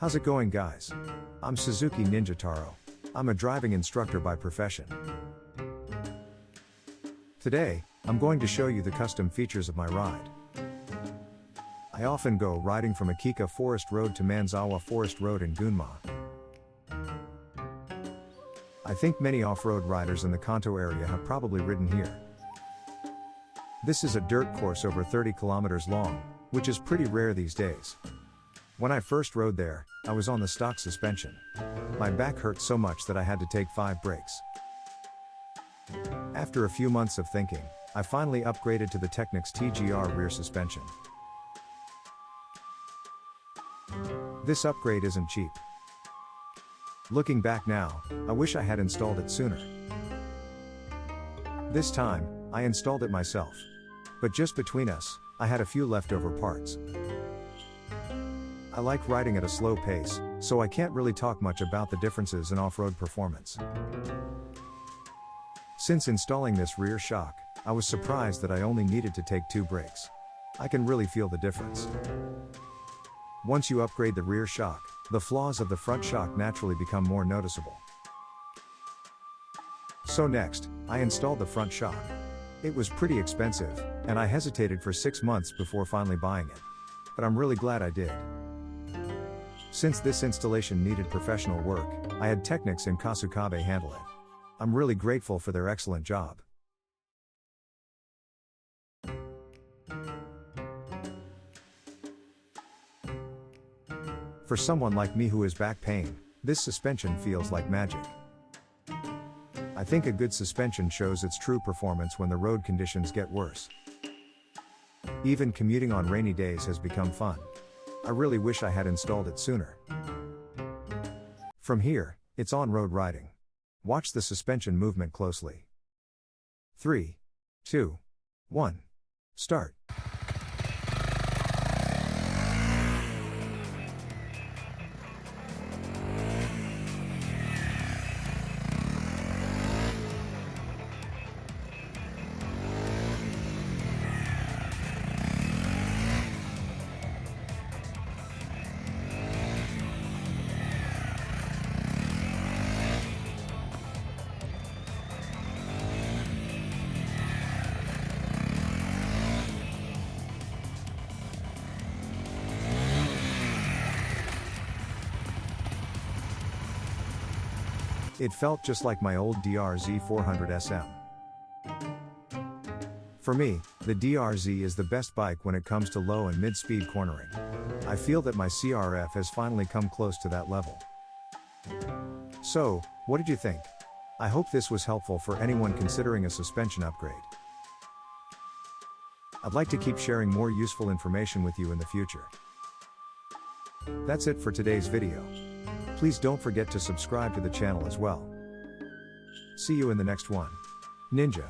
How's it going, guys? I'm Suzuki Ninja Taro. I'm a driving instructor by profession. Today, I'm going to show you the custom features of my ride. I often go riding from Akika Forest Road to Manzawa Forest Road in Gunma. I think many off-road riders in the Kanto area have probably ridden here. This is a dirt course over 30 kilometers long, which is pretty rare these days. When I first rode there, I was on the stock suspension. My back hurt so much that I had to take 5 breaks. After a few months of thinking, I finally upgraded to the Technics TGR rear suspension. This upgrade isn't cheap. Looking back now, I wish I had installed it sooner. This time, I installed it myself. But just between us, I had a few leftover parts. I like riding at a slow pace, so I can't really talk much about the differences in off-road performance. Since installing this rear shock, I was surprised that I only needed to take 2 breaks. I can really feel the difference. Once you upgrade the rear shock, the flaws of the front shock naturally become more noticeable. So next, I installed the front shock. It was pretty expensive, and I hesitated for 6 months before finally buying it. But I'm really glad I did. Since this installation needed professional work, I had Technics in Kasukabe handle it. I'm really grateful for their excellent job. For someone like me who has back pain, this suspension feels like magic. I think a good suspension shows its true performance when the road conditions get worse. Even commuting on rainy days has become fun. I really wish I had installed it sooner. From here, it's on-road riding. Watch the suspension movement closely. 3, 2, 1. Start. It felt just like my old DRZ 400 SM. For me, the DRZ is the best bike when it comes to low and mid-speed cornering. I feel that my CRF has finally come close to that level. So, what did you think? I hope this was helpful for anyone considering a suspension upgrade. I'd like to keep sharing more useful information with you in the future. That's it for today's video. Please don't forget to subscribe to the channel as well. See you in the next one. Ninja.